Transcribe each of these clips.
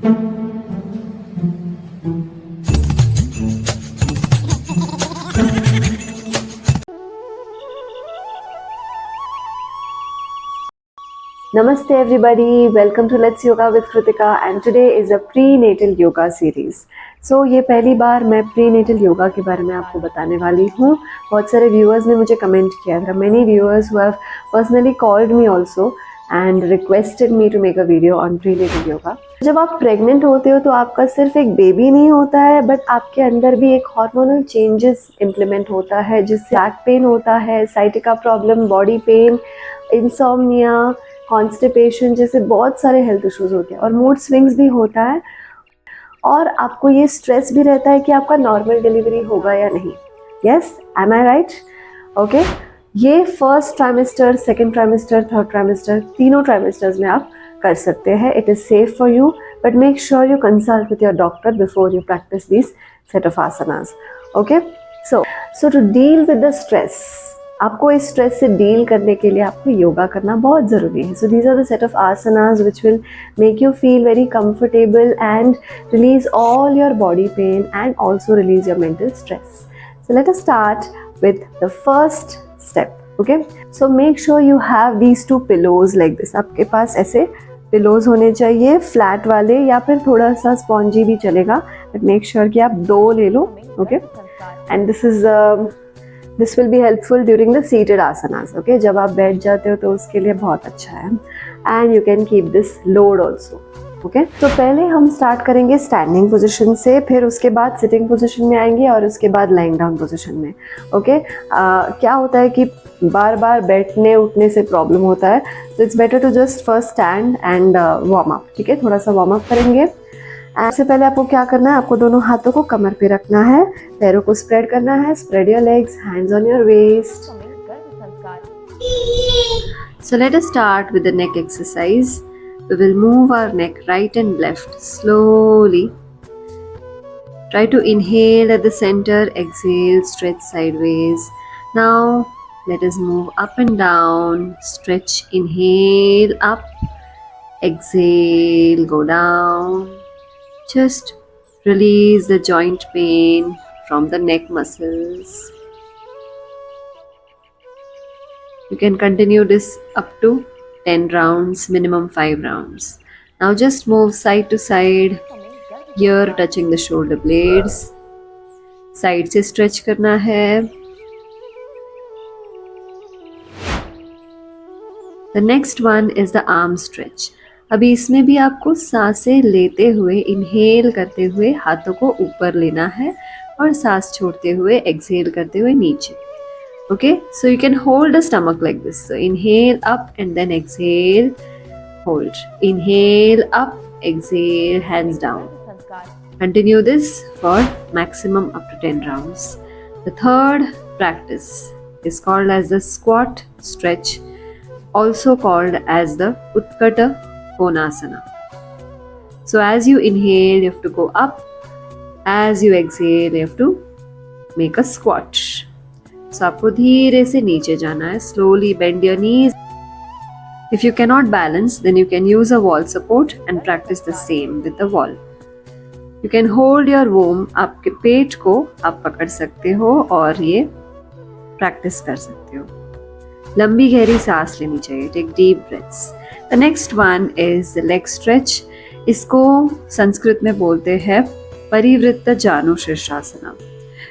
Namaste everybody, welcome to Let's Yoga with Kritika and today is a prenatal yoga series. So ये पहली बार मैं prenatal yoga के बारे में आपको बताने वाली हूँ. बहुत सारे viewers ने मुझे comment किया था. Many viewers who have personally called me also and requested me to make a video on prenatal yoga. जब आप pregnant होते हो तो आपका सिर्फ एक baby नहीं होता है, but आपके अंदर भी एक hormonal changes implement होता है, जिससे back pain होता है, sciatica problem, body pain, insomnia, constipation जैसे बहुत सारे हेल्थ इश्यूज होते हैं और मूड स्विंग्स भी होता है और आपको ये स्ट्रेस भी रहता है कि आपका नॉर्मल डिलीवरी होगा या नहीं. Yes, am I right? Okay, ये first trimester, second trimester, third trimester, तीनों ट्राइमेस्टर्स में आप कर सकते हैं. It is safe for you, but make sure you consult with your doctor before you practise this set of asanas. Okay, so to deal with the stress, आपको इस stress से deal करने के लिए आपको योगा करना बहुत ज़रूरी है. So these are the set of asanas which will make you feel very comfortable and release all your body pain and also release your mental stress. So let us start with the first step. Okay, so make sure you have these two pillows like this. आपके पास ऐसे pillows होने चाहिए, flat वाले या फिर थोड़ा सा स्पॉन्जी भी चलेगा, बट मेक श्योर कि आप 2 ले लो. Okay, and this will be helpful during the seated asanas. Okay, जब आप बैठ जाते हो तो उसके लिए बहुत अच्छा है and you can keep this load also. Okay, तो पहले हम स्टार्ट करेंगे स्टैंडिंग पोजिशन से, फिर उसके बाद सिटिंग पोजिशन में आएंगे और उसके बाद लाइंग डाउन पोजिशन में. ओके, क्या होता है कि बार बार बैठने उठने से प्रॉब्लम होता है, तो it's better to just first stand and warm up. ठीक है, थोड़ा सा वार्म अप करेंगे. सबसे पहले आपको क्या करना है, आपको दोनों हाथों को कमर पे रखना है, पैरों को स्प्रेड करना है. Spread your legs, hands on your waist. So let us start with the neck exercise. We will move our neck right and left slowly. Try to inhale at the center, exhale, stretch sideways. Now let us move up and down. Stretch, inhale up, exhale, go down. Just release the joint pain from the neck muscles. You can continue this up to 10 rounds, minimum 5 rounds. Now just move side to side, here touching the shoulder blades. Side से stretch करना है. The next one is the arm stretch. अभी इसमें भी आपको सांसें लेते हुए, इनहेल करते हुए हाथों को ऊपर लेना है और सांस छोड़ते हुए एक्सहेल करते हुए नीचे. Okay, so you can hold the stomach like this. So inhale up and then exhale, hold. Inhale up, exhale, hands down. Continue this for maximum up to 10 rounds. The third practice is called as the squat stretch, also called as the Utkata Konasana. So as you inhale, you have to go up. As you exhale, you have to make a squat. So आपको धीरे से नीचे जाना है. Slowly bend your knees. If you cannot balance, then you can use a wall support and practice the same with the wall. You can hold your womb. आपके पेट को आप पकड़ सकते हो और ये प्रैक्टिस कर सकते हो. लंबी गहरी सांस लेनी चाहिए. Take deep breaths. The next one is the leg stretch. इसको संस्कृत में बोलते हैं परिवृत्त जानु शीर्षासना.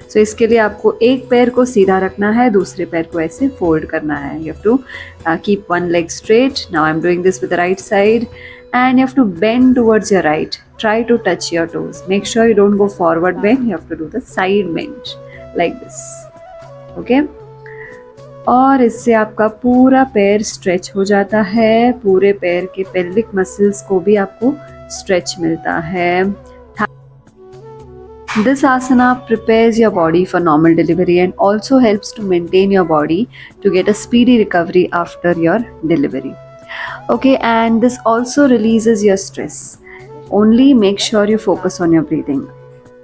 सो इसके लिए आपको एक पैर को सीधा रखना है, दूसरे पैर को ऐसे फोल्ड करना है. You have to keep one leg straight. Now I'm doing this with the right side and you have to bend towards your right. Try to touch your toes. Make sure you don't go forward bend. You have to do the side bend like this. Okay? और इससे आपका पूरा पैर stretch हो जाता है. पूरे पैर के पेल्विक मसल्स को भी आपको स्ट्रेच मिलता है. This asana prepares your body for normal delivery and also helps to maintain your body to get a speedy recovery after your delivery. Okay, and this also releases your stress. Only make sure you focus on your breathing.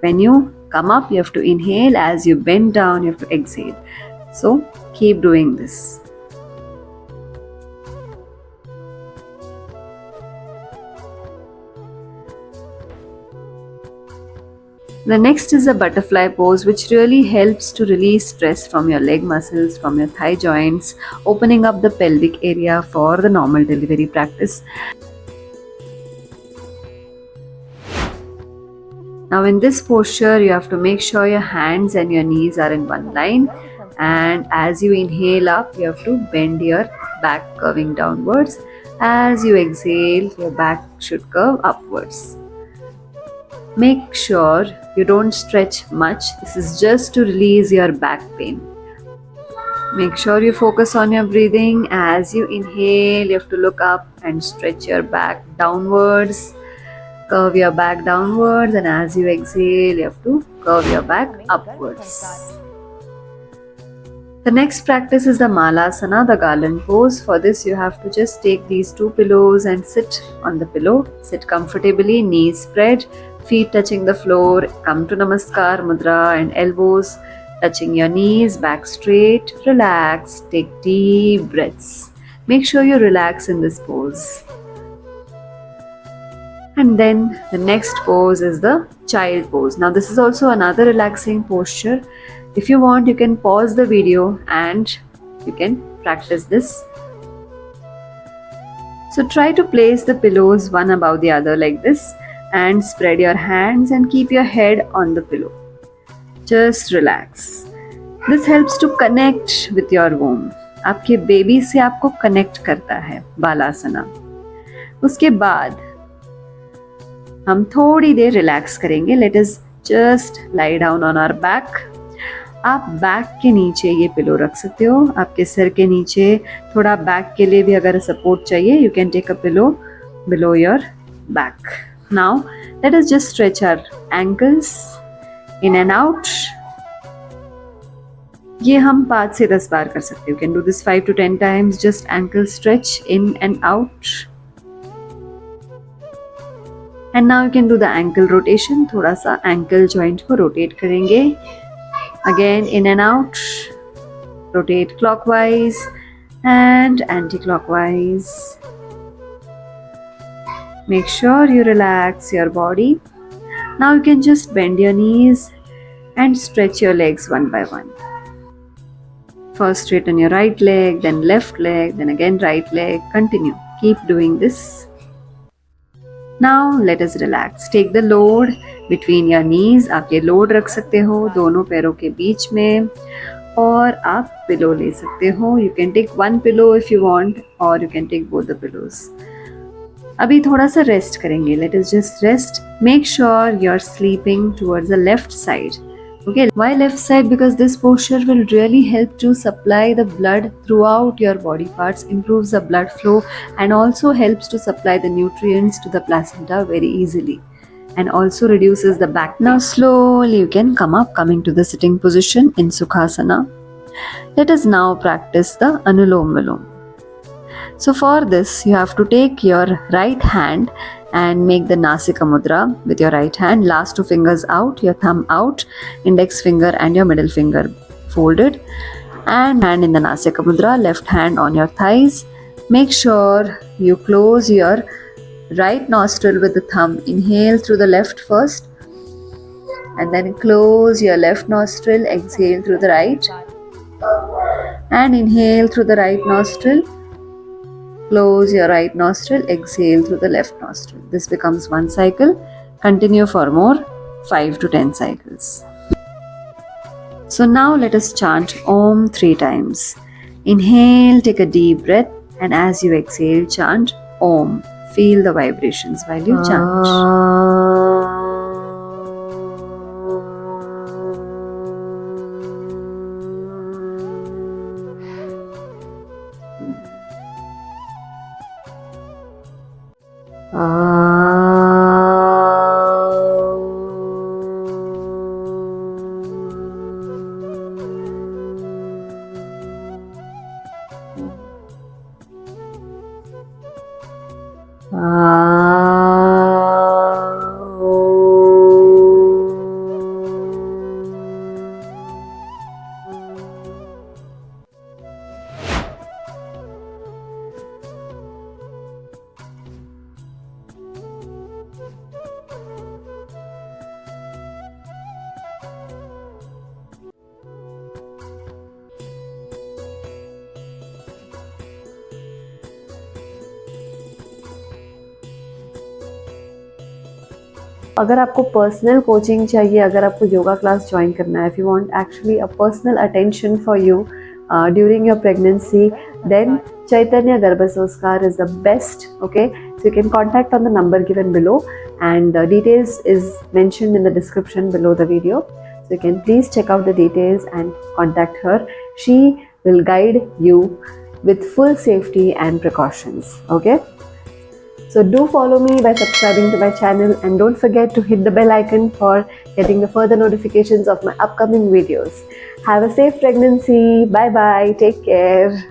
When you come up, you have to inhale. As you bend down, you have to exhale. So keep doing this. The next is a butterfly pose, which really helps to release stress from your leg muscles, from your thigh joints, opening up the pelvic area for the normal delivery practice. Now in this posture, you have to make sure your hands and your knees are in one line, and as you inhale up, you have to bend your back curving downwards. As you exhale, your back should curve upwards. Make sure you don't stretch much. This is just to release your back pain. Make sure you focus on your breathing. As you inhale, you have to look up and stretch your back downwards. Curve your back downwards, and as you exhale, you have to curve your back upwards. The next practice is the Malasana, the garland pose. For this, you have to just take these two pillows and sit on the pillow. Sit comfortably, knees spread, feet touching the floor. Come to Namaskar Mudra and elbows touching your knees, back straight. Relax, take deep breaths. Make sure you relax in this pose. And then the next pose is the child pose. Now this is also another relaxing posture. If you want, you can pause the video and you can practice this. So try to place the pillows one above the other like this and spread your hands and keep your head on the pillow. Just relax. This helps to connect with your womb. आपके baby से आपको connect करता है बालासना. उसके बाद हम थोड़ी देर रिलैक्स करेंगे. Let us just lie down on our back. आप बैक के नीचे ये पिलो रख सकते हो. आपके सर के नीचे थोड़ा बैक के लिए भी अगर सपोर्ट चाहिए, you can take a pillow below your back. Now let us just stretch our ankles in and out. ये हम 5 से 10 बार कर सकते हो. You can do this 5 to 10 times. Just ankle stretch in and out. And now you can do the ankle rotation. थोड़ा सा ankle joint को rotate करेंगे. Again in and out. Rotate clockwise and anti-clockwise. Make sure you relax your body. Now you can just bend your knees and stretch your legs one by one. First straighten your right leg, then left leg, then again right leg. Continue. Keep doing this. Now let us relax. Take the load between your knees. आप ये load रख सकते हो दोनों पैरों के बीच में, और आप पिलो ले सकते हो. You can take one pillow if you want, or you can take both the pillows. अभी थोड़ा सा रेस्ट करेंगे. Let us just rest. Make sure you're sleeping towards the left side. Okay, why left side? Because this posture will really help to supply the blood throughout your body parts, improves the blood flow, and also helps to supply the nutrients to the placenta very easily, and also reduces the back. Now slowly you can come up, coming to the sitting position in Sukhasana. Let us now practice the Anulom Vilom. So for this, you have to take your right hand and make the Nasika Mudra with your right hand. Last 2 fingers out, your thumb out, index finger and your middle finger folded, and hand in the Nasika Mudra, left hand on your thighs. Make sure you close your right nostril with the thumb. Inhale through the left first, and then close your left nostril. Exhale through the right, and inhale through the right nostril. Close your right nostril, exhale through the left nostril. This becomes one cycle. Continue for more 5 to 10 cycles. So now let us chant Om 3 times. Inhale, take a deep breath, and as you exhale, chant Om. Feel the vibrations while you chant. अगर आपको personal coaching चाहिए, अगर आपको yoga class join करना है, if you want actually a personal attention for you during your pregnancy, then Chaitanya Garbha Sanskar is the best. Okay, so you can contact on the number given below, and details is mentioned in the description below the video. So you can please check out the details and contact her. She will guide you with full safety and precautions. Okay, so do follow me by subscribing to my channel, and don't forget to hit the bell icon for getting the further notifications of my upcoming videos. Have a safe pregnancy. Bye bye. Take care.